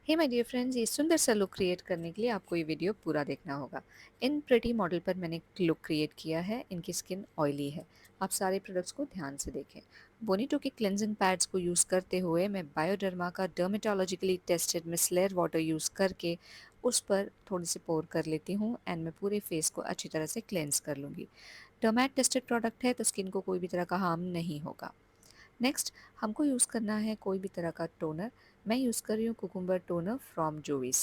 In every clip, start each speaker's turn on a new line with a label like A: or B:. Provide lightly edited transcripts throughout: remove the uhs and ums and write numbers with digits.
A: Hey my dear friends, ये सुंदर सा लुक क्रिएट करने के लिए आपको ये वीडियो पूरा देखना होगा। इन प्रिटी मॉडल पर मैंने एक लुक क्रिएट किया है। इनकी स्किन ऑयली है। आप सारे प्रोडक्ट्स को ध्यान से देखें। बोनीटो के क्लेंजिंग पैड्स को यूज़ करते हुए मैं बायोडर्मा का डर्मेटोलॉजिकली टेस्टेड मिसलेर वाटर यूज़ करके उस पर थोड़ी सी पोर कर लेती हूँ एंड मैं पूरे फेस को अच्छी तरह से क्लेंस कर लूँगी। डर्मैट टेस्टेड प्रोडक्ट है तो स्किन को कोई भी तरह का हार्म नहीं होगा। नेक्स्ट हमको यूज़ करना है कोई भी तरह का टोनर। मैं यूज़ कर रही हूँ कुकुम्बर टोनर फ्रॉम जोविस।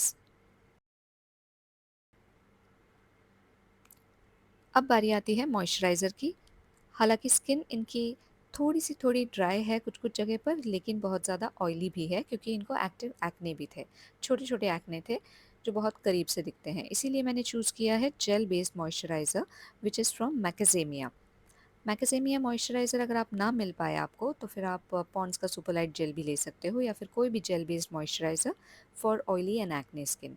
A: अब बारी आती है मॉइस्चराइज़र की। हालांकि स्किन इनकी थोड़ी ड्राई है कुछ कुछ जगह पर, लेकिन बहुत ज़्यादा ऑयली भी है क्योंकि इनको एक्टिव एक्ने भी थे। छोटे छोटे एक्ने थे जो बहुत करीब से दिखते हैं। इसीलिए मैंने चूज़ किया है gel based moisturiser which is from macadamia. Macadamia moisturiser अगर आप ना मिल पाए आपको तो फिर आप पॉन्ड्स का सुपरलाइट जेल भी ले सकते हो या फिर कोई भी jail based moisturiser for oily and acne skin.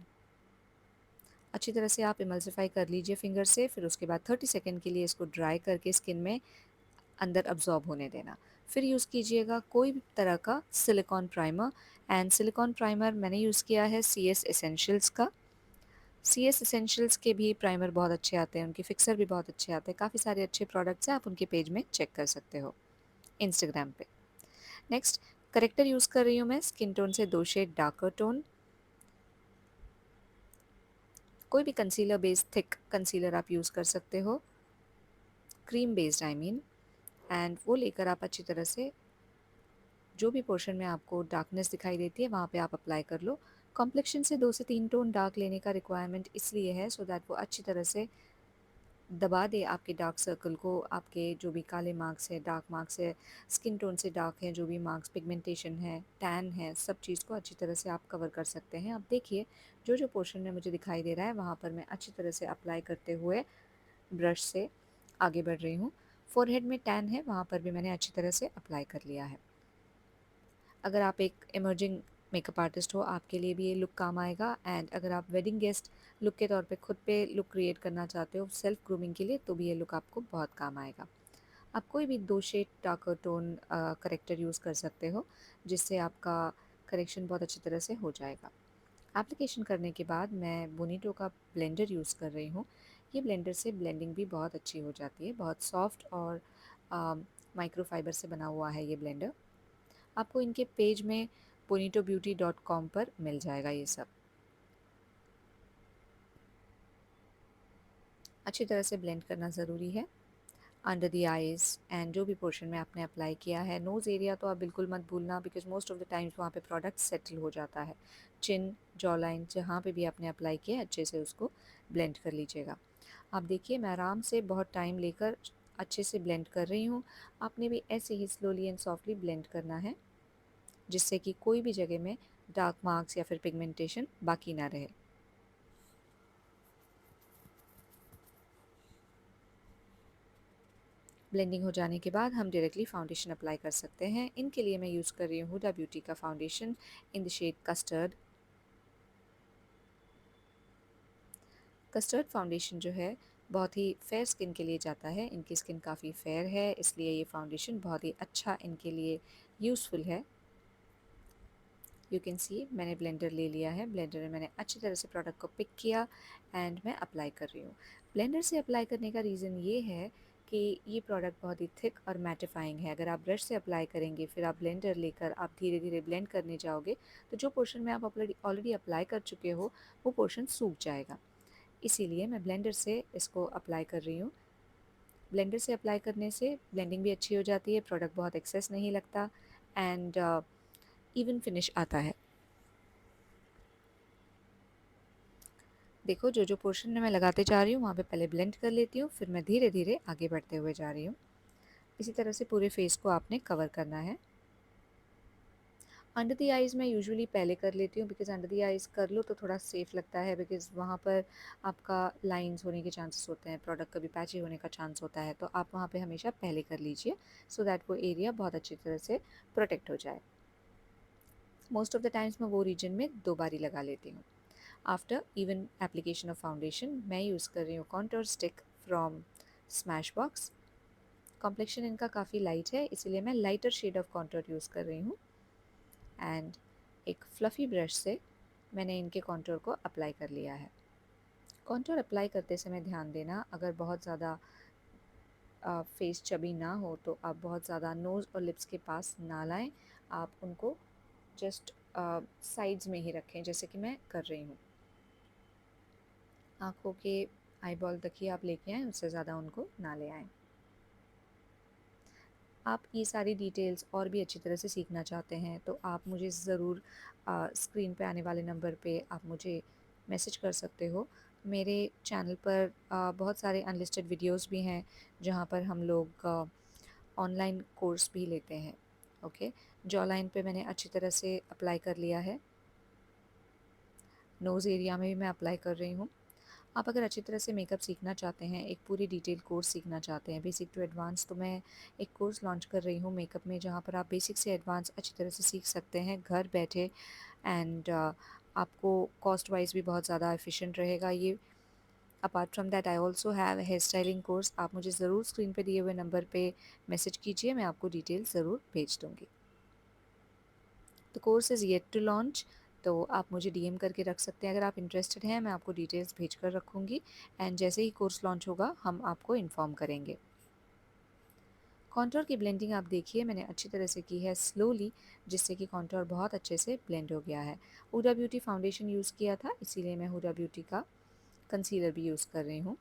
A: अच्छी तरह से आप इमल्सिफाई कर लीजिए फिंगर से। फिर उसके बाद 30 सेकेंड के लिए इसको ड्राई करके स्किन में अंदर अब्जॉर्ब होने देना। फिर यूज़ कीजिएगा कोई भी तरह का silicon primer. And silicon primer मैंने यूज़ किया है सी एस एसेंशियल्स का। सी एस एसेंशियल्स के भी प्राइमर बहुत अच्छे आते हैं, उनके फिक्सर भी बहुत अच्छे आते हैं। काफ़ी सारे अच्छे प्रोडक्ट्स हैं, आप उनके पेज में चेक कर सकते हो इंस्टाग्राम पे। नेक्स्ट करेक्टर यूज़ कर रही हूँ मैं स्किन टोन से 2 शेड डार्कर टोन। कोई भी कंसीलर बेस्ड थिक कंसीलर आप यूज़ कर सकते हो, cream based I mean. And वो लेकर आप अच्छी तरह से जो भी पोर्शन में आपको डार्कनेस दिखाई देती है वहाँ पे आप अप्लाई कर लो। कॉम्प्लेक्शन से 2 से 3 टोन डार्क लेने का रिक्वायरमेंट इसलिए है सो दैट वो अच्छी तरह से दबा दे आपके डार्क सर्कल को, आपके जो भी काले मार्क्स है, डार्क मार्क्स है, स्किन टोन से डार्क है, जो भी मार्क्स, पिगमेंटेशन है, टैन है, सब चीज़ को अच्छी तरह से आप कवर कर सकते हैं। अब देखिए जो जो पोर्शन में मुझे दिखाई दे रहा है वहाँ पर मैं अच्छी तरह से अप्लाई करते हुए ब्रश से आगे बढ़ रही हूँ। फोरहेड में टैन है वहाँ पर भी मैंने अच्छी तरह से अप्लाई कर लिया है। अगर आप एक इमर्जिंग मेकअप आर्टिस्ट हो आपके लिए भी ये लुक काम आएगा। एंड अगर आप वेडिंग गेस्ट लुक के तौर पे खुद पे लुक क्रिएट करना चाहते हो सेल्फ ग्रूमिंग के लिए तो भी ये लुक आपको बहुत काम आएगा। आप कोई भी 2 shade darker tone corrector use कर सकते हो जिससे आपका करेक्शन बहुत अच्छी तरह से हो जाएगा। एप्लीकेशन करने के बाद मैं बोनीटो का ब्लेंडर यूज़ कर रही हूँ। ये ब्लेंडर से ब्लेंडिंग भी बहुत अच्छी हो जाती है, बहुत सॉफ्ट और माइक्रोफाइबर से बना हुआ है ये ब्लेंडर। आपको इनके पेज में bonitobeauty.com पर मिल जाएगा ये सब। अच्छी तरह से ब्लेंड करना ज़रूरी है अंडर द आइज़ एंड जो भी पोर्शन में आपने अप्लाई किया है। नोज़ एरिया तो आप बिल्कुल मत भूलना because most of the times वहाँ पे प्रोडक्ट सेटल हो जाता है। चिन, जॉ लाइन, जहाँ पे भी आपने अप्लाई किया अच्छे से उसको ब्लेंड कर लीजिएगा। आप देखिए मैं आराम से बहुत टाइम लेकर अच्छे से ब्लेंड कर रही हूँ। आपने भी ऐसे ही स्लोली एंड सॉफ्टली ब्लेंड करना है जिससे कि कोई भी जगह में डार्क मार्क्स या फिर पिगमेंटेशन बाकी ना रहे। ब्लेंडिंग हो जाने के बाद हम डायरेक्टली फाउंडेशन अप्लाई कर सकते हैं। इनके लिए मैं यूज़ कर रही हूँ हुडा ब्यूटी का foundation in the shade custard. Custard foundation जो है बहुत ही फेयर स्किन के लिए जाता है। इनकी स्किन काफ़ी फेयर है इसलिए ये फाउंडेशन बहुत ही अच्छा इनके लिए यूज़फुल है। यू कैन सी मैंने ब्लेंडर ले लिया है। ब्लेंडर में मैंने अच्छी तरह से प्रोडक्ट को पिक किया एंड मैं अप्लाई कर रही हूँ। ब्लेंडर से अप्लाई करने का रीज़न ये है कि ये प्रोडक्ट बहुत ही थिक और मैटिफाइंग है। अगर आप ब्रश से अप्लाई करेंगे फिर आप ब्लेंडर लेकर आप धीरे धीरे ब्लेंड करने जाओगे तो जो पोर्शन में आप ऑलरेडी अप्लाई कर चुके हो वो पोर्शन सूख जाएगा। इसीलिए मैं ब्लेंडर से इसको अप्लाई कर रही हूँ। ब्लेंडर से अप्लाई करने से ब्लेंडिंग भी अच्छी हो जाती है, प्रोडक्ट बहुत एक्सेस नहीं लगता एंड इवन फिनिश आता है। देखो जो जो पोर्शन में मैं लगाते जा रही हूँ वहाँ पे पहले ब्लेंड कर लेती हूँ, फिर मैं धीरे धीरे आगे बढ़ते हुए जा रही हूँ। इसी तरह से पूरे फेस को आपने कवर करना है। अंडर द आइज़ मैं यूजुअली पहले कर लेती हूँ बिकॉज़ अंडर द आइज़ कर लो तो थोड़ा सेफ़ लगता है बिकॉज़ वहाँ पर आपका लाइंस होने के चांसेस होते हैं, प्रोडक्ट कभी पैची होने का चांस होता है, तो आप वहाँ पे हमेशा पहले कर लीजिए सो दैट वो एरिया बहुत अच्छी तरह से प्रोटेक्ट हो जाए। मोस्ट ऑफ द टाइम्स मैं वो रीजन में 2 बारी लगा लेती हूँ। After even application of foundation मैं यूज़ कर रही हूँ contour stick from Smashbox. Complexion इनका काफ़ी लाइट है इसीलिए मैं lighter shade of contour use कर रही हूँ। एंड एक फ्लफ़ी ब्रश से मैंने इनके कॉन्टोर को अप्लाई कर लिया है। कॉन्टोर अप्लाई करते समय ध्यान देना, अगर बहुत ज़्यादा फेस चबी ना हो तो आप बहुत ज़्यादा नोज़ और लिप्स के पास ना लाएं। आप उनको जस्ट साइड्स में ही रखें, जैसे कि मैं कर रही हूँ। आँखों के आईबॉल तक ही आप लेके आएँ, उससे ज़्यादा उनको ना ले आएँ। आप ये सारी डिटेल्स और भी अच्छी तरह से सीखना चाहते हैं तो आप मुझे ज़रूर स्क्रीन पे आने वाले नंबर पे आप मुझे मैसेज कर सकते हो। मेरे चैनल पर बहुत सारे अनलिस्टेड वीडियोस भी हैं जहाँ पर हम लोग ऑनलाइन कोर्स भी लेते हैं। ओके, जॉ लाइन पे मैंने अच्छी तरह से अप्लाई कर लिया है। नोज़ एरिया में भी मैं अप्लाई कर रही हूँ। आप अगर अच्छी तरह से मेकअप सीखना चाहते हैं, एक पूरी डिटेल कोर्स सीखना चाहते हैं बेसिक टू एडवांस, तो मैं एक कोर्स लॉन्च कर रही हूँ मेकअप में, जहाँ पर आप बेसिक से एडवांस अच्छी तरह से सीख सकते हैं घर बैठे। एंड आपको कॉस्ट वाइज भी बहुत ज़्यादा एफिशिएंट रहेगा ये। Apart from that I also have hair styling course. आप मुझे ज़रूर स्क्रीन पे दिए हुए नंबर पे मैसेज कीजिए, मैं आपको डिटेल ज़रूर भेज दूँगी। The course is yet to launch, तो आप मुझे डीएम करके रख सकते हैं अगर आप इंटरेस्टेड हैं। मैं आपको डिटेल्स भेज कर रखूँगी एंड जैसे ही कोर्स लॉन्च होगा हम आपको इन्फॉर्म करेंगे। कॉन्टोर की ब्लेंडिंग आप देखिए मैंने अच्छी तरह से की है स्लोली, जिससे कि कॉन्टोर बहुत अच्छे से ब्लेंड हो गया है। हुडा ब्यूटी फाउंडेशन यूज़ किया था, इसीलिए मैं हुडा ब्यूटी का कंसीलर भी यूज़ कर रही हूँ।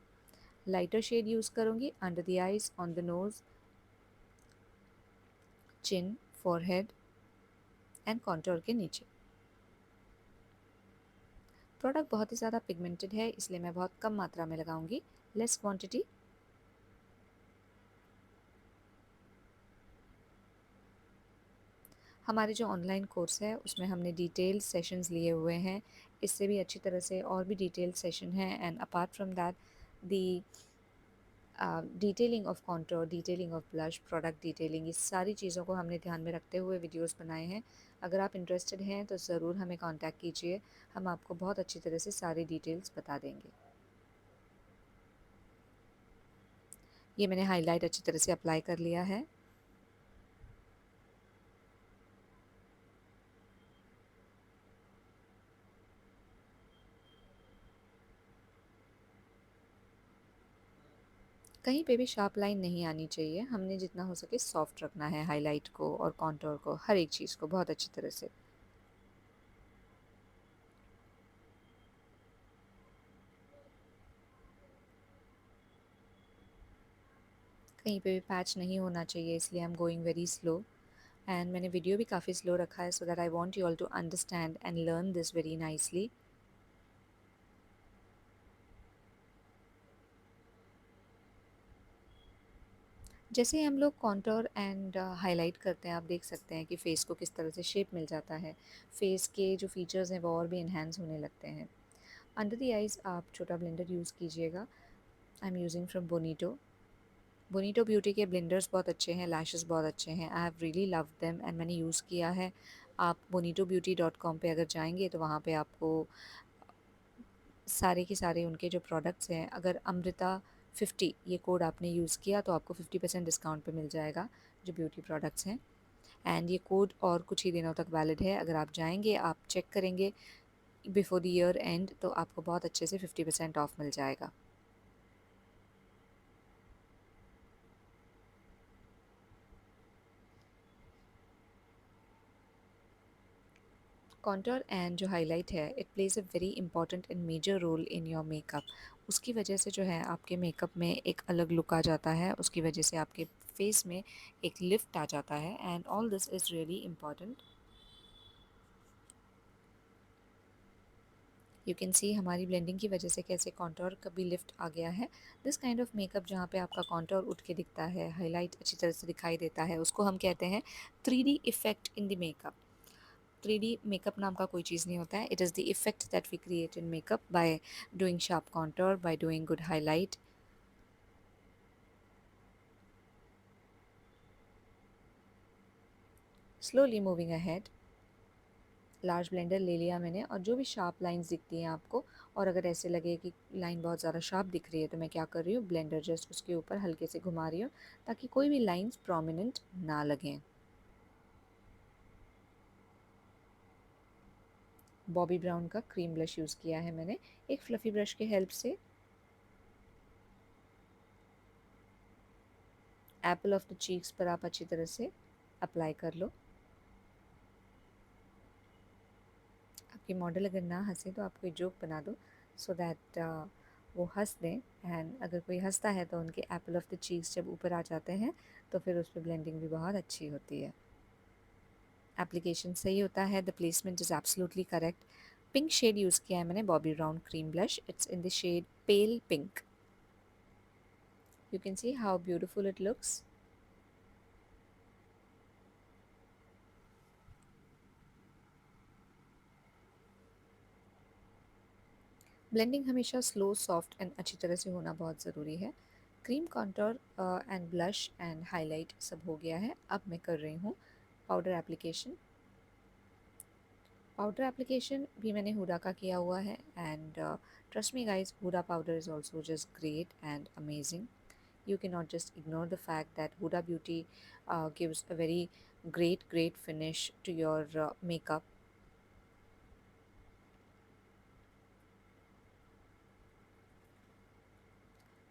A: लाइटर शेड यूज़ करूँगी under the eyes, on the nose, chin, forehead and contour के नीचे। प्रोडक्ट बहुत ही ज़्यादा पिगमेंटेड है, इसलिए मैं बहुत कम मात्रा में लगाऊंगी, लेस क्वांटिटी। हमारे जो ऑनलाइन कोर्स है उसमें हमने डिटेल सेशंस लिए हुए हैं, इससे भी अच्छी तरह से और भी डिटेल सेशन हैं। And apart from that the detailing of contour, detailing of blush, product detailing, इस सारी चीज़ों को हमने ध्यान में रखते हुए वीडियोस बनाए हैं। अगर आप इंटरेस्टेड हैं तो ज़रूर हमें कांटेक्ट कीजिए, हम आपको बहुत अच्छी तरह से सारी डिटेल्स बता देंगे। ये मैंने हाईलाइट अच्छी तरह से अप्लाई कर लिया है। कहीं पे भी शार्प लाइन नहीं आनी चाहिए, हमने जितना हो सके सॉफ्ट रखना है हाईलाइट को और कॉन्टोर को, हर एक चीज़ को बहुत अच्छी तरह से। कहीं पे भी पैच नहीं होना चाहिए, इसलिए I am going very slow. And मैंने वीडियो भी काफ़ी स्लो रखा है so that I want you all to understand and learn this very nicely. जैसे ही हम लोग कॉन्टोर एंड हाईलाइट करते हैं, आप देख सकते हैं कि फ़ेस को किस तरह से शेप मिल जाता है। फ़ेस के जो फीचर्स हैं वो और भी इन्हेंस होने लगते हैं। अंडर द आइज़ आप छोटा ब्लेंडर यूज़ कीजिएगा। I am using from Bonito. Bonito beauty के ब्लेंडर्स बहुत अच्छे हैं, लैशेस बहुत अच्छे हैं। I have really love them and मैंने यूज़ किया है। आप bonitobeauty.com पे अगर जाएंगे तो वहाँ पे आपको सारे के सारे उनके जो प्रोडक्ट्स हैं, अगर अमृता 50 ये कोड आपने यूज़ किया तो आपको 50% डिस्काउंट पे मिल जाएगा जो ब्यूटी प्रोडक्ट्स हैं। एंड ये कोड और कुछ ही दिनों तक वैलिड है। अगर आप जाएंगे, आप चेक करेंगे बिफोर द ईयर एंड, तो आपको बहुत अच्छे से 50% ऑफ मिल जाएगा। कॉन्टोर एंड जो हाईलाइट है, it plays a very important and major role in your makeup. उसकी वजह से जो है आपके मेकअप में एक अलग लुक आ जाता है, उसकी वजह से आपके फेस में एक लिफ्ट आ जाता है and all this is really important. You can सी हमारी ब्लेंडिंग की वजह से कैसे कॉन्टोर का भी लिफ्ट आ गया है। दिस काइंड ऑफ मेकअप जहाँ पे आपका कॉन्टोर उठ के दिखता है, हाईलाइट अच्छी तरह से दिखाई देता है, उसको हम कहते हैं 3D effect in the makeup. 3D makeup नाम का कोई चीज़ नहीं होता है। It is the effect that we create in makeup by doing sharp contour, by doing good highlight. Slowly moving ahead. Large blender ले लिया मैंने और जो भी शार्प लाइंस दिखती हैं आपको, और अगर ऐसे लगे कि लाइन बहुत ज़्यादा शार्प दिख रही है तो मैं क्या कर रही हूँ, ब्लेंडर जस्ट उसके ऊपर हल्के से घुमा रही हूँ ताकि कोई भी लाइंस प्रोमिनेंट ना लगें। बॉबी ब्राउन का क्रीम ब्लश यूज़ किया है मैंने एक फ्लफ़ी ब्रश के हेल्प से। एप्पल ऑफ द चीक्स पर आप अच्छी तरह से अप्लाई कर लो। आपकी मॉडल अगर ना हंसे तो आप कोई जोक बना दो सो दैट वो हंस दें। एंड अगर कोई हंसता है तो उनके एप्पल ऑफ द चीक्स जब ऊपर आ जाते हैं तो फिर उस पर ब्लेंडिंग भी बहुत अच्छी होती है। एप्लीकेशन सही होता है, the placement is absolutely correct. Pink shade use किया है मैंने Bobbi Brown cream blush, it's in the shade pale pink. You can see how beautiful it looks. Blending हमेशा स्लो सॉफ्ट एंड अच्छी तरह से होना बहुत ज़रूरी है। Cream contour and blush and highlight सब हो गया है। अब मैं कर रही हूँ पाउडर एप्लीकेशन। पाउडर एप्लीकेशन भी मैंने हुडा का किया हुआ है and trust me guys, Huda powder is also just great and amazing. You cannot just ignore the fact that Huda Beauty gives a very great finish to your makeup.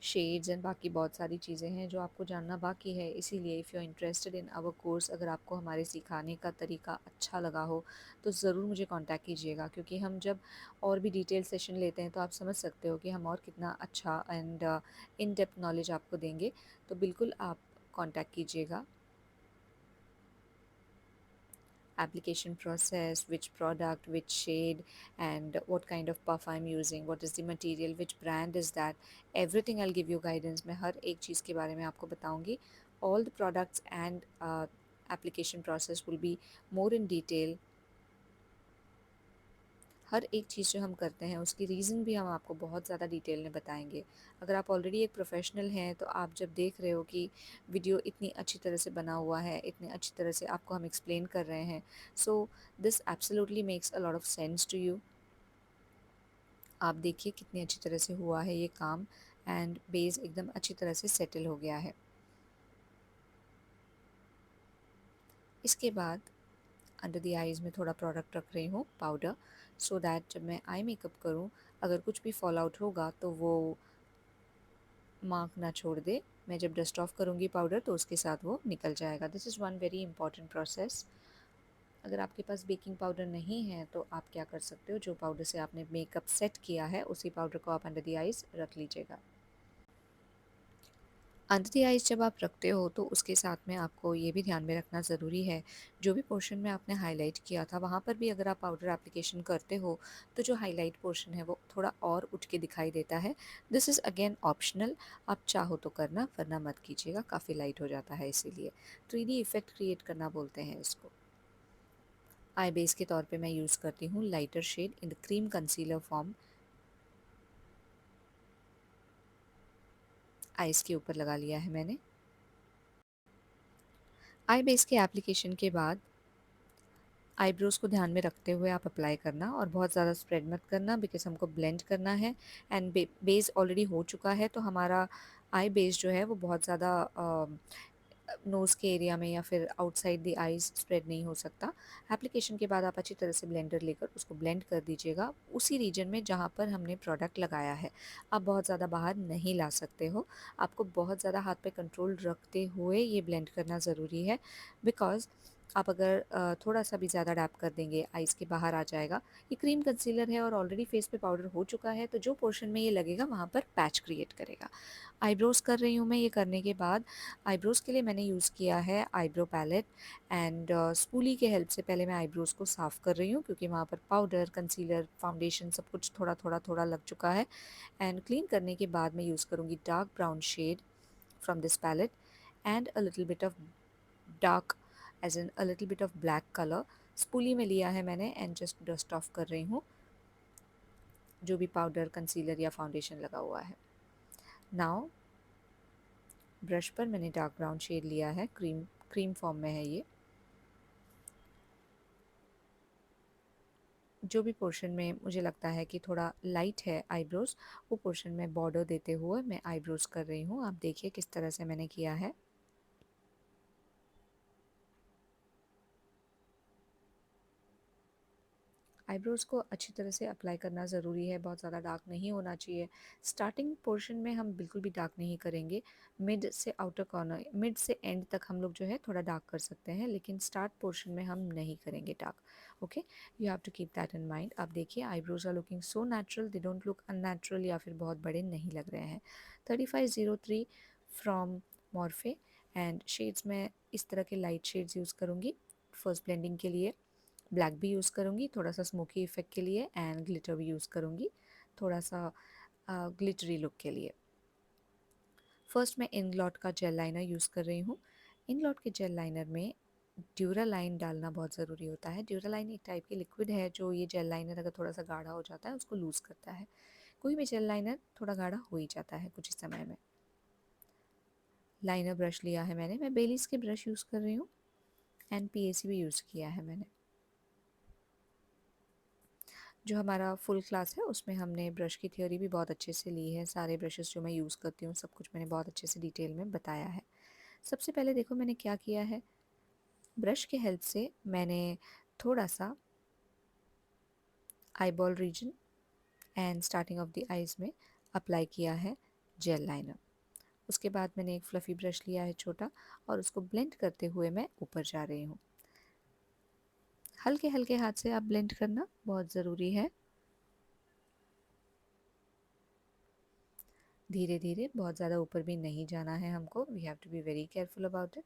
A: Shades and बाकी बहुत सारी चीज़ें हैं जो आपको जानना बाकी है, इसीलिए if you are interested in our course, अगर आपको हमारे सिखाने का तरीका अच्छा लगा हो तो ज़रूर मुझे कांटेक्ट कीजिएगा, क्योंकि हम जब और भी डिटेल सेशन लेते हैं तो आप समझ सकते हो कि हम और कितना अच्छा एंड इन डेप्थ नॉलेज आपको देंगे। तो बिल्कुल आप कांटेक्ट कीजिएगा। Application process, which product, which shade, and what kind of puff I'm using, what is the material, which brand is that, everything I'll give you guidance. मैं हर एक चीज़ के बारे में आपको बताऊंगी. All the products and application process will be more in detail. हर एक चीज़ जो हम करते हैं उसकी रीज़न भी हम आपको बहुत ज़्यादा डिटेल में बताएंगे। अगर आप ऑलरेडी एक प्रोफेशनल हैं तो आप जब देख रहे हो कि वीडियो इतनी अच्छी तरह से बना हुआ है, इतनी अच्छी तरह से आपको हम एक्सप्लेन कर रहे हैं, so this absolutely makes a lot of sense to you. आप देखिए कितनी अच्छी तरह से हुआ है ये काम एंड बेस एकदम अच्छी तरह से सेटल हो गया है। इसके बाद अंडर द आइज़ में थोड़ा प्रोडक्ट रख रही हूँ पाउडर, सो दैट जब मैं आई मेकअप करूँ अगर कुछ भी फॉल आउट होगा तो वो मार्क ना छोड़ दे। मैं जब डस्ट ऑफ करूँगी पाउडर तो उसके साथ वो निकल जाएगा। This is one very important process. अगर आपके पास बेकिंग पाउडर नहीं है तो आप क्या कर सकते हो, जो पाउडर से आपने मेकअप सेट किया है उसी पाउडर को आप अंडर द आइज़ रख लीजिएगा। अंडर द आइज़ जब आप रखते हो तो उसके साथ में आपको ये भी ध्यान में रखना ज़रूरी है, जो भी पोर्शन में आपने हाईलाइट किया था वहाँ पर भी अगर आप पाउडर एप्लीकेशन करते हो तो जो हाईलाइट पोर्शन है वो थोड़ा और उठ के दिखाई देता है। दिस इज़ अगेन ऑप्शनल, आप चाहो तो करना वरना मत कीजिएगा, काफ़ी लाइट हो जाता है इसीलिए। 3D इफ़ेक्ट क्रिएट करना बोलते हैं इसको। आई बेस के तौर पे मैं यूज़ करती हूँ lighter shade in the cream concealer form. Eyes के ऊपर लगा लिया है मैंने। आई बेस के एप्लीकेशन के बाद आईब्रोज़ को ध्यान में रखते हुए आप अप्लाई करना और बहुत ज़्यादा स्प्रेड मत करना, बिकॉज़ हमको ब्लेंड करना है एंड बेस ऑलरेडी हो चुका है तो हमारा आई बेस जो है वो बहुत ज़्यादा नोज़ के एरिया में या फिर आउटसाइड द आईज स्प्रेड नहीं हो सकता। एप्लीकेशन के बाद आप अच्छी तरह से ब्लेंडर लेकर उसको ब्लेंड कर दीजिएगा उसी रीजन में जहाँ पर हमने प्रोडक्ट लगाया है। आप बहुत ज़्यादा बाहर नहीं ला सकते हो, आपको बहुत ज़्यादा हाथ पे कंट्रोल रखते हुए ये ब्लेंड करना ज़रूरी है, बिकॉज़ आप अगर थोड़ा सा भी ज़्यादा डैप कर देंगे आइज़ के बाहर आ जाएगा। ये क्रीम कंसीलर है और ऑलरेडी फेस पे पाउडर हो चुका है तो जो पोर्शन में ये लगेगा वहाँ पर पैच क्रिएट करेगा। आईब्रोज़ कर रही हूँ मैं, ये करने के बाद आईब्रोज़ के लिए मैंने यूज़ किया है आईब्रो पैलेट एंड स्पूली के हेल्प से पहले मैं आईब्रोज़ को साफ़ कर रही हूँ, क्योंकि वहाँ पर पाउडर, कंसीलर, फाउंडेशन सब कुछ थोड़ा लग चुका है। एंड क्लीन करने के बाद मैं यूज़ करूँगी dark brown shade from this palette and a little bit of dark edge in a little bit of black colour spoolie में लिया है मैंने एंड जस्ट डस्ट ऑफ कर रही हूँ जो भी पाउडर, कंसीलर या फाउंडेशन लगा हुआ है। नाउ ब्रश पर मैंने डार्क ब्राउन शेड लिया है, क्रीम क्रीम फॉर्म में है ये। जो भी पोर्शन में मुझे लगता है कि थोड़ा लाइट है आईब्रोज़, वो पोर्शन में बॉर्डर देते हुए मैं आईब्रोज़ कर रही हूँ। आप देखिए किस तरह से मैंने किया है। आईब्रोज़ को अच्छी तरह से अप्लाई करना ज़रूरी है, बहुत ज़्यादा डार्क नहीं होना चाहिए। स्टार्टिंग पोर्शन में हम बिल्कुल भी डार्क नहीं करेंगे, मिड से आउटर कॉर्नर, मिड से एंड तक हम लोग जो है थोड़ा डार्क कर सकते हैं, लेकिन स्टार्ट पोर्शन में हम नहीं करेंगे dark. Okay, you have to keep that in mind. आप देखिए eyebrows are looking so natural, they don't look unnatural या फिर बहुत बड़े नहीं लग रहे हैं। 3503 फ्रॉम मॉर्फे, एंड शेड्स में इस तरह के लाइट शेड्स यूज़ करूँगी फर्स्ट ब्लेंडिंग के लिए। ब्लैक भी यूज़ करूँगी थोड़ा सा स्मोकी इफ़ेक्ट के लिए, एंड ग्लिटर भी यूज़ करूँगी थोड़ा सा ग्लिटरी लुक के लिए। फर्स्ट मैं इंग्लॉट का जेल लाइनर यूज़ कर रही हूँ। इंग्लॉट के जेल लाइनर में ड्यूरालाइन डालना बहुत ज़रूरी होता है। ड्यूरालाइन एक टाइप की लिक्विड है जो ये जेल लाइनर अगर थोड़ा सा गाढ़ा हो जाता है उसको लूज़ करता है। कोई भी जेल लाइनर थोड़ा गाढ़ा हो ही जाता है कुछ ही समय में। लाइनर ब्रश लिया है मैंने, मैं बेलीज के ब्रश यूज़ कर रही हूँ, एंड पीएसी भी यूज़ किया है मैंने। जो हमारा फुल क्लास है उसमें हमने ब्रश की थ्योरी भी बहुत अच्छे से ली है। सारे ब्रशेस जो मैं यूज़ करती हूँ सब कुछ मैंने बहुत अच्छे से डिटेल में बताया है। सबसे पहले देखो मैंने क्या किया है, ब्रश के हेल्प से मैंने थोड़ा सा eye ball region and starting of the eyes में अप्लाई किया है जेल लाइनर। उसके बाद मैंने एक फ्लफ़ी ब्रश लिया है छोटा, और उसको ब्लेंड करते हुए मैं ऊपर जा रही हूँ। हल्के हल्के हाथ से आप ब्लेंड करना बहुत ज़रूरी है, धीरे धीरे, बहुत ज़्यादा ऊपर भी नहीं जाना है हमको। We have to be very careful about it.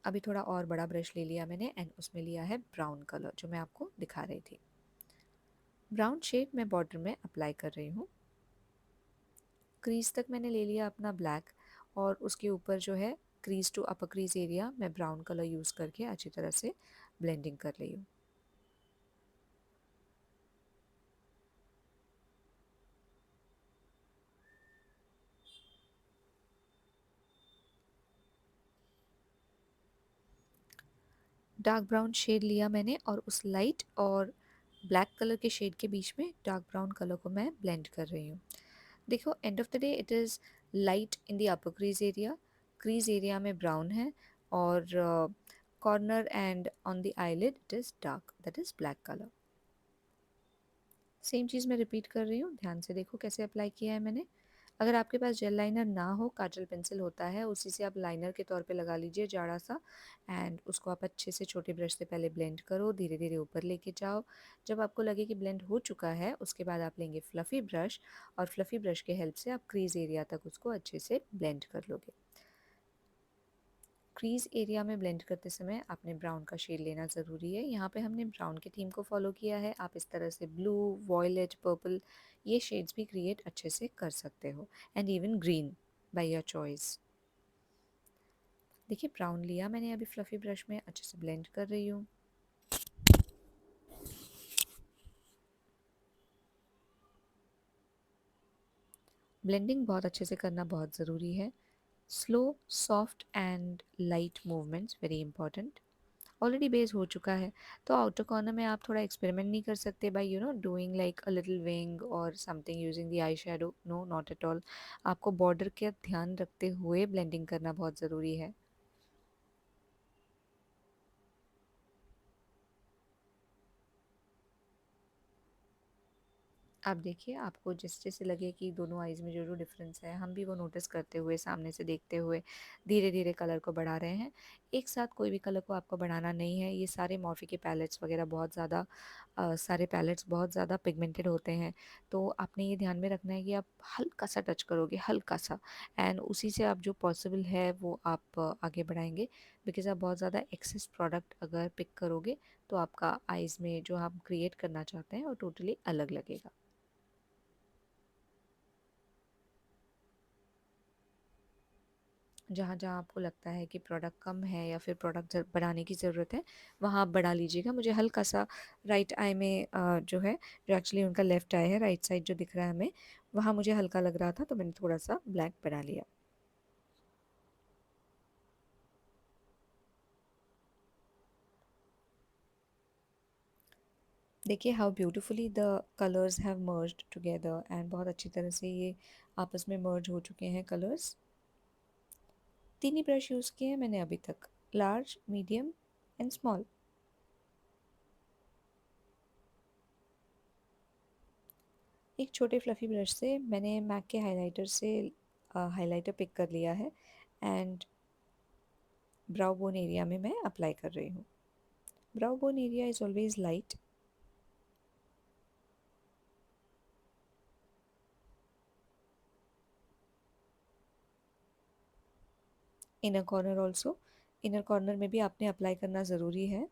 A: अभी थोड़ा और बड़ा ब्रश ले लिया मैंने, एंड उसमें लिया है ब्राउन कलर जो मैं आपको दिखा रही थी। ब्राउन शेड मैं बॉर्डर में अप्लाई कर रही हूँ। क्रीज तक मैंने ले लिया अपना ब्लैक, और उसके ऊपर जो है crease to upper crease area मैं ब्राउन कलर यूज़ करके अच्छी तरह से ब्लेंडिंग कर रही हूँ। डार्क ब्राउन शेड लिया मैंने, और उस लाइट और ब्लैक कलर के शेड के बीच में डार्क ब्राउन कलर को मैं ब्लेंड कर रही हूँ। देखो end of the day it is light in the upper crease area में ब्राउन है, और corner and on the eyelid it is dark, that is black colour. Same चीज़ मैं रिपीट कर रही हूँ, ध्यान से देखो कैसे अप्लाई किया है मैंने। अगर आपके पास जेल लाइनर ना हो, काजल पेंसिल होता है, उसी से आप लाइनर के तौर पे लगा लीजिए जाड़ा सा, एंड उसको आप अच्छे से छोटे ब्रश से पहले ब्लेंड करो, धीरे धीरे ऊपर लेके जाओ। जब आपको लगे कि ब्लेंड हो चुका है उसके बाद आप लेंगे फ्लफ़ी ब्रश, और फ्लफ़ी ब्रश के हेल्प से आप क्रीज एरिया तक उसको अच्छे से ब्लेंड कर लोगे। क्रीज एरिया में ब्लेंड करते समय आपने ब्राउन का शेड लेना ज़रूरी है। यहाँ पे हमने ब्राउन की थीम को फॉलो किया है, आप इस तरह से ब्लू, वॉयलेट, पर्पल ये शेड्स भी क्रिएट अच्छे से कर सकते हो, and even green by your choice. देखिए ब्राउन लिया मैंने अभी फ्लफ़ी ब्रश में, अच्छे से ब्लेंड कर रही हूँ। ब्लेंडिंग बहुत अच्छे से करना बहुत ज़रूरी है। Slow, soft and light movements very important. Already base हो चुका है, तो आउटर कॉर्नर में आप थोड़ा एक्सपेरिमेंट नहीं कर सकते by doing like a little wing और something using the eye shadow, no not at all. आपको बॉर्डर का ध्यान रखते हुए ब्लेंडिंग करना बहुत ज़रूरी है। आप देखिए आपको जिस जैसे लगे कि दोनों आइज़ में जो जो डिफरेंस है हम भी वो नोटिस करते हुए, सामने से देखते हुए धीरे धीरे कलर को बढ़ा रहे हैं। एक साथ कोई भी कलर को आपको बढ़ाना नहीं है। ये सारे मॉर्फी के पैलेट्स वगैरह बहुत ज़्यादा सारे पैलेट्स बहुत ज़्यादा पिगमेंटेड होते हैं, तो आपने ये ध्यान में रखना है कि आप हल्का सा टच करोगे, हल्का सा, एंड उसी से आप जो पॉसिबल है वो आप आगे बढ़ाएंगे। बिकॉज आप बहुत ज़्यादा एक्सेस प्रोडक्ट अगर पिक करोगे तो आपका आइज़ में जो आप क्रिएट करना चाहते हैं वो टोटली अलग लगेगा। जहाँ जहाँ आपको लगता है कि प्रोडक्ट कम है या फिर प्रोडक्ट बढ़ाने की ज़रूरत है, वहाँ आप बढ़ा लीजिएगा। मुझे हल्का सा राइट आई में जो है, जो एक्चुअली उनका लेफ़्ट आई है, राइट साइड जो दिख रहा है हमें, वहाँ मुझे हल्का लग रहा था तो मैंने थोड़ा सा ब्लैक बढ़ा लिया। देखिए how beautifully the colours have merged together and बहुत अच्छी तरह से ये आपस में मर्ज हो चुके हैं कलर्स। तीन ही ब्रश यूज़ किए हैं मैंने अभी तक, लार्ज, मीडियम एंड स्मॉल। एक छोटे फ्लफ़ी ब्रश से मैंने मैक के हाइलाइटर से हाइलाइटर पिक कर लिया है एंड ब्राउ बोन एरिया में मैं अप्लाई कर रही हूँ। Brow bone area is always light. Inner corner also, inner corner में भी आपने अप्लाई करना ज़रूरी है।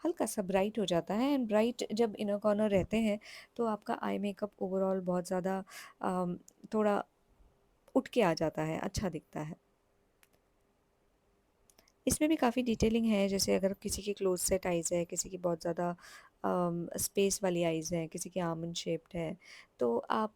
A: हल्का सा ब्राइट हो जाता है एंड ब्राइट जब इनर कॉर्नर रहते हैं तो आपका आई मेकअप ओवरऑल बहुत ज़्यादा थोड़ा उठ के आ जाता है, अच्छा दिखता है। इसमें भी काफ़ी डिटेलिंग है, जैसे अगर किसी की क्लोज सेट आइज़ है, किसी की बहुत ज़्यादा स्पेस वाली आइज़ हैं, किसी की आमंड शेप्ड है, तो आप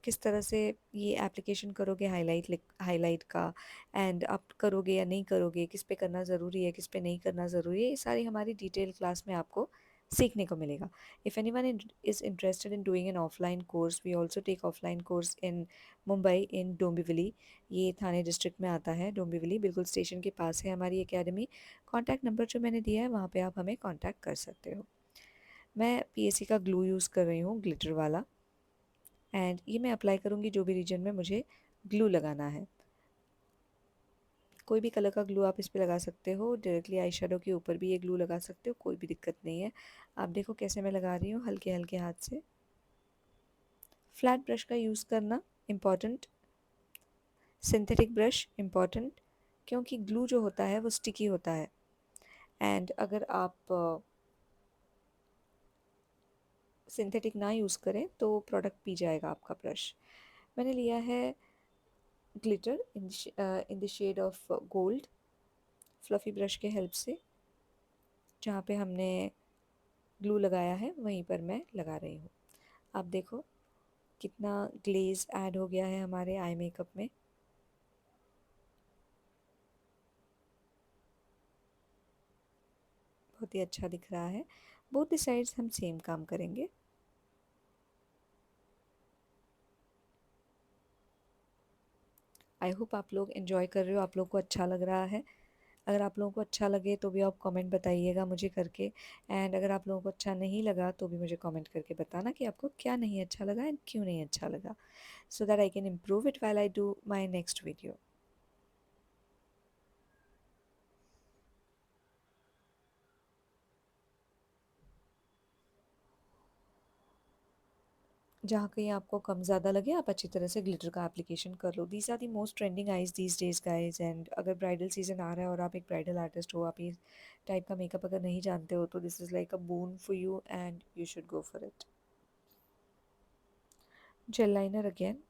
A: किस तरह से ये एप्लीकेशन करोगे हाइलाइट का, एंड आप करोगे या नहीं करोगे, किस पे करना ज़रूरी है, किस पे नहीं करना ज़रूरी है, ये सारी हमारी डिटेल क्लास में आपको सीखने को मिलेगा। If anyone is interested in doing an offline course, we also take offline course in Mumbai in Dombivli. ये थाने डिस्ट्रिक्ट में आता है, डोंबिवली बिल्कुल स्टेशन के पास है हमारी एकेडमी। कॉन्टैक्ट नंबर जो मैंने दिया है वहाँ पे आप हमें कॉन्टैक्ट कर सकते हो। मैं पीएससी का ग्लू यूज़ कर रही हूँ, ग्लिटर वाला, एंड ये मैं अप्लाई करूँगी जो भी रीजन में मुझे ग्लू लगाना है। कोई भी कलर का ग्लू आप इस पे लगा सकते हो, डायरेक्टली आई शेडो के ऊपर भी ये ग्लू लगा सकते हो, कोई भी दिक्कत नहीं है। आप देखो कैसे मैं लगा रही हूँ, हल्के हल्के हाथ से। फ्लैट ब्रश का यूज़ करना इम्पॉर्टेंट, सिंथेटिक ब्रश इम्पॉर्टेंट, क्योंकि ग्लू जो होता है वो स्टिकी होता है, एंड अगर आप सिंथेटिक ना यूज़ करें तो प्रोडक्ट पी जाएगा आपका ब्रश। मैंने लिया है glitter in the shade of gold, fluffy brush के हेल्प से जहाँ पे हमने ग्लू लगाया है वहीं पर मैं लगा रही हूँ। आप देखो कितना ग्लेज़ ऐड हो गया है हमारे आई मेकअप में। बहुत ही अच्छा दिख रहा है। बोथ द साइड्स हम सेम काम करेंगे। आई होप आप लोग एंजॉय कर रहे हो, आप लोग को अच्छा लग रहा है। अगर आप लोगों को अच्छा लगे तो भी आप कमेंट बताइएगा मुझे करके, एंड अगर आप लोगों को अच्छा नहीं लगा तो भी मुझे कमेंट करके बताना कि आपको क्या नहीं अच्छा लगा एंड क्यों नहीं अच्छा लगा, सो that I can improve it while I do my next video. जहाँ कहीं आपको कम ज़्यादा लगे आप अच्छी तरह से ग्लिटर का एप्लीकेशन कर लो। These are the most trending eyes these days guys, and अगर ब्राइडल सीजन आ रहा है और आप एक ब्राइडल आर्टिस्ट हो, आप ये टाइप का मेकअप अगर नहीं जानते हो तो this is like a bone for you and you should go for it. Jail liner again,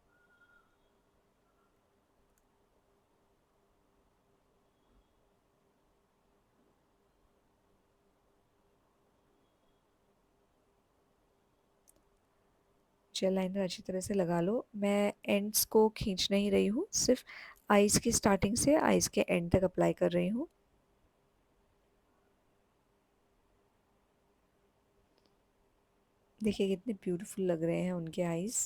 A: jail liner अच्छी तरह से लगा लो। मैं एंड्स को खींच नहीं रही हूँ, सिर्फ आइज़ की स्टार्टिंग से आइज़ के एंड तक अप्लाई कर रही हूँ। देखिए कितने ब्यूटीफुल लग रहे हैं उनके आइज़।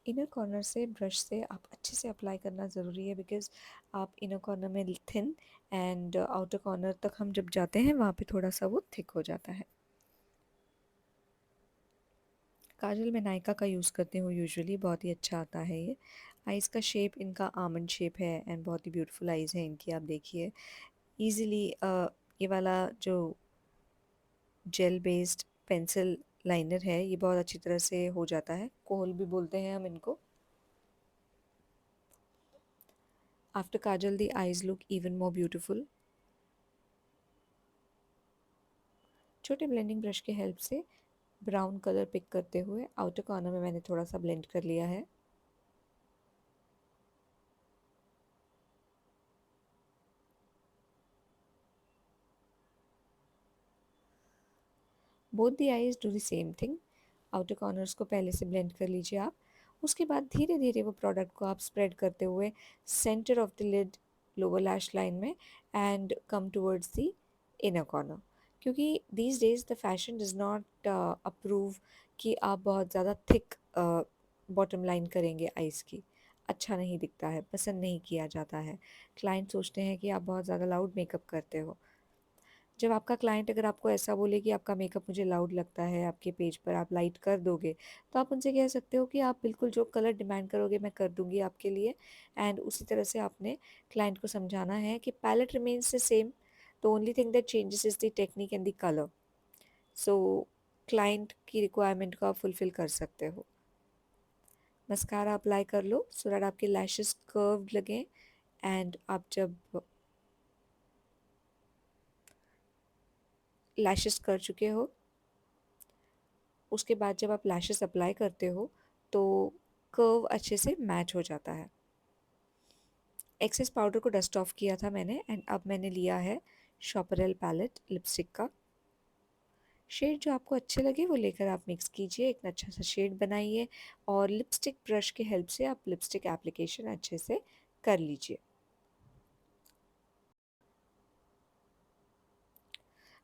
A: इनर कॉर्नर से ब्रश से आप अच्छे से अप्लाई करना ज़रूरी है, बिकॉज़ आप इनर कॉर्नर में थिन एंड आउटर कॉर्नर तक हम जब जाते हैं वहाँ पे थोड़ा सा वो थिक हो जाता है। काजल मैं नायका का यूज़ करती हूँ यूजुअली, बहुत ही अच्छा आता है ये। आइज़ का शेप इनका आमंड शेप है एंड बहुत ही ब्यूटीफुल आइज़ है इनकी, आप देखिए ईज़िली ये वाला जो जेल बेस्ड पेंसिल लाइनर है ये बहुत अच्छी तरह से हो जाता है, कोहल भी बोलते हैं हम इनको। After Kajal the eyes look even more beautiful. छोटे ब्लेंडिंग ब्रश के हेल्प से ब्राउन कलर पिक करते हुए आउटर कॉर्नर में मैंने थोड़ा सा ब्लेंड कर लिया है। Both the eyes do the same thing. Outer corners को पहले से ब्लेंड कर लीजिए आप, उसके बाद धीरे धीरे वो प्रोडक्ट को आप स्प्रेड करते हुए centre of the lid lower lash line में and come towards the inner corner, क्योंकि these days the fashion does not approve कि आप बहुत ज़्यादा थिक बॉटम लाइन करेंगे आइज़ की। अच्छा नहीं दिखता है, पसंद नहीं किया जाता है। क्लाइंट सोचते हैं कि आप बहुत ज़्यादा लाउड मेकअप करते हो। जब आपका क्लाइंट अगर आपको ऐसा बोले कि आपका मेकअप मुझे लाउड लगता है, आपके पेज पर आप लाइट कर दोगे, तो आप उनसे कह सकते हो कि आप बिल्कुल जो कलर डिमांड करोगे मैं कर दूंगी आपके लिए। एंड उसी तरह से आपने क्लाइंट को समझाना है कि palette remains the same, the only thing that changes is the technique and the colour. So client की रिक्वायरमेंट को आप फुलफिल कर सकते हो। मस्कारा अप्लाई कर लो सो दैट आपके लैशेस कर्व्ड लगें। एंड आप जब लैशेस कर चुके हो, उसके बाद जब आप लैशेस अप्लाई करते हो तो कर्व अच्छे से मैच हो जाता है। एक्सेस पाउडर को डस्ट ऑफ किया था मैंने एंड अब मैंने लिया है शॉपरेल पैलेट लिपस्टिक का। शेड जो आपको अच्छे लगे वो लेकर आप मिक्स कीजिए, एक अच्छा सा शेड बनाइए और लिपस्टिक ब्रश के हेल्प से आप लिपस्टिक एप्लीकेशन अच्छे से कर लीजिए।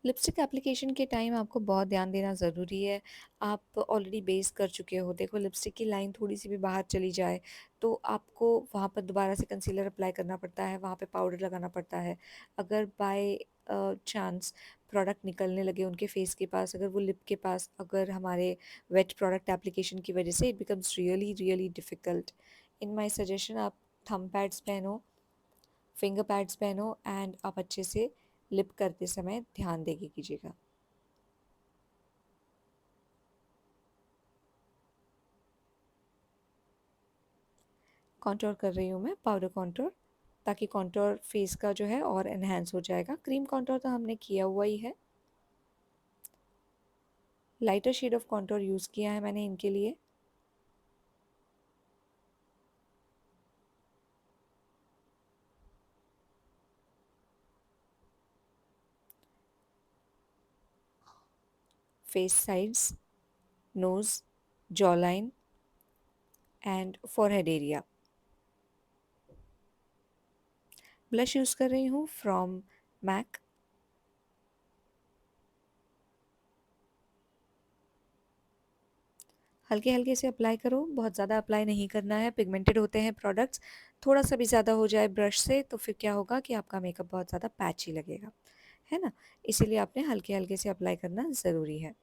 A: लिपस्टिक एप्लीकेशन के टाइम आपको बहुत ध्यान देना ज़रूरी है। आप ऑलरेडी बेस कर चुके हो, देखो लिपस्टिक की लाइन थोड़ी सी भी बाहर चली जाए तो आपको वहाँ पर दोबारा से कंसीलर अप्लाई करना पड़ता है, वहाँ पे पाउडर लगाना पड़ता है। अगर बाय चांस प्रोडक्ट निकलने लगे उनके फेस के पास, अगर वो लिप के पास, अगर हमारे वेट प्रोडक्ट एप्लीकेशन की वजह से, it becomes really really difficult. In my suggestion आप थंब पैड्स पहनो, फिंगर पैड्स पहनो एंड आप अच्छे से लिप करते समय ध्यान देके कीजिएगा। कॉन्टोर कर रही हूँ मैं, पाउडर कॉन्टोर, ताकि कॉन्टोर फेस का जो है और एनहेंस हो जाएगा। क्रीम कॉन्टोर तो हमने किया हुआ ही है, lighter shade of contour use किया है मैंने इनके लिए। Face sides, nose, jaw line and forehead area. Blush use कर रही हूँ फ्रॉम मैक। हल्के हल्के से अप्लाई करो, बहुत ज़्यादा अप्लाई नहीं करना है, पिगमेंटेड होते हैं प्रोडक्ट्स। थोड़ा सा भी ज़्यादा हो जाए ब्रश से तो फिर क्या होगा कि आपका मेकअप बहुत ज़्यादा पैची लगेगा, है ना। इसीलिए आपने हल्के हल्के से अप्लाई करना ज़रूरी है।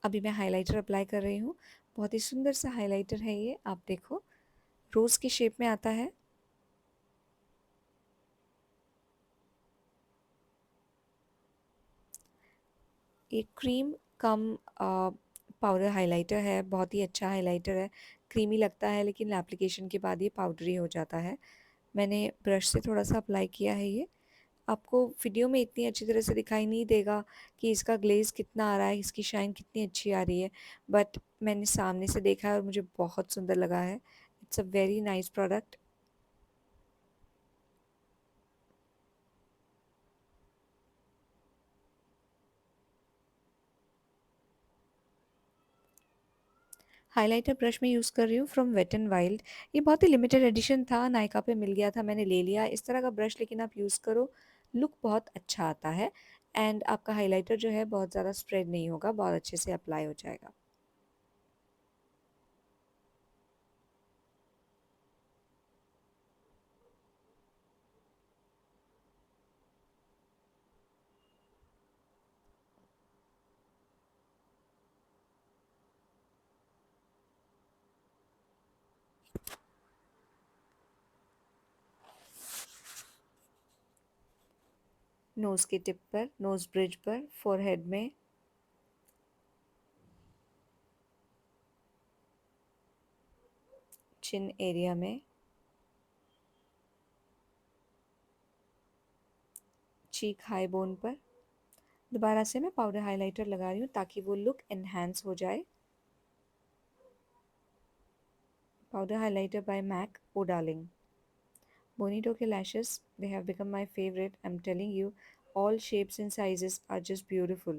A: अभी मैं हाइलाइटर अप्लाई कर रही हूँ, बहुत ही सुंदर सा हाइलाइटर है ये, आप देखो रोज़ की शेप में आता है। ये क्रीम कम पाउडर हाइलाइटर है, बहुत ही अच्छा हाइलाइटर है। क्रीमी लगता है लेकिन एप्लीकेशन के बाद ये पाउडरी हो जाता है। मैंने ब्रश से थोड़ा सा अप्लाई किया है ये। आपको वीडियो में इतनी अच्छी तरह से दिखाई नहीं देगा कि इसका ग्लेज कितना आ रहा है, इसकी शाइन कितनी अच्छी आ रही है, बट मैंने सामने से देखा है और मुझे बहुत सुंदर लगा है। It's a very nice product. Highlighter brush में यूज़ कर रही हूँ फ्रॉम वेट एंड वाइल्ड। ये बहुत ही लिमिटेड एडिशन था, नायका पे मिल गया था, मैंने ले लिया। इस तरह का ब्रश लेकिन आप यूज़ करो, लुक बहुत अच्छा आता है एंड आपका हाइलाइटर जो है बहुत ज़्यादा स्प्रेड नहीं होगा, बहुत अच्छे से अप्लाई हो जाएगा। नोज़ के टिप पर, नोज़ ब्रिज पर, फोरहेड में, चिन एरिया में, चीक हाई बोन पर। दोबारा से मैं पाउडर हाइलाइटर लगा रही हूँ ताकि वो लुक एनहांस हो जाए। Powder highlighter by MAC oh darling, Bonito ke lashes, they have become my favorite. I'm telling you, all shapes and sizes are just beautiful.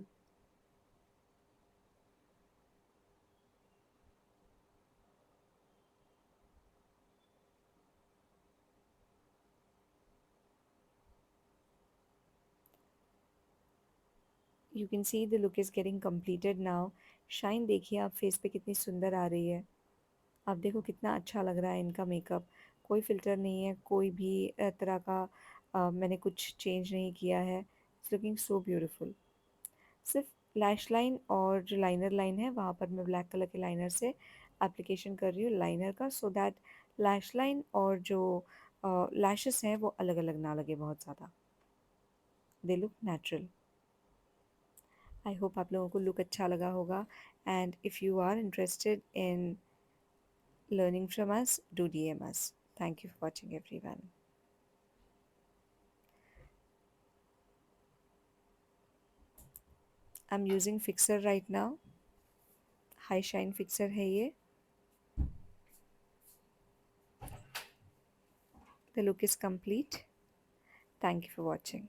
A: You can see the look is getting completed now. Shine देखिए आप face पे कितनी सुंदर आ रही है. आप देखो कितना अच्छा लग रहा है इनका मेकअप. कोई फ़िल्टर नहीं है, कोई भी तरह का मैंने कुछ चेंज नहीं किया है. It's looking so beautiful. सिर्फ लैश लाइन और जो लाइनर लाइन है वहाँ पर मैं ब्लैक कलर के लाइनर से एप्लीकेशन कर रही हूँ लाइनर का, सो दैट लैश लाइन और जो लैशेस हैं वो अलग अलग ना लगे बहुत ज़्यादा. They look natural. I hope आप लोगों को लुक अच्छा लगा होगा. And if you are interested in learning from us, do DM us. Thank you for watching, everyone. I'm using fixer right now. High shine fixer है ये. The look is complete. Thank you for watching.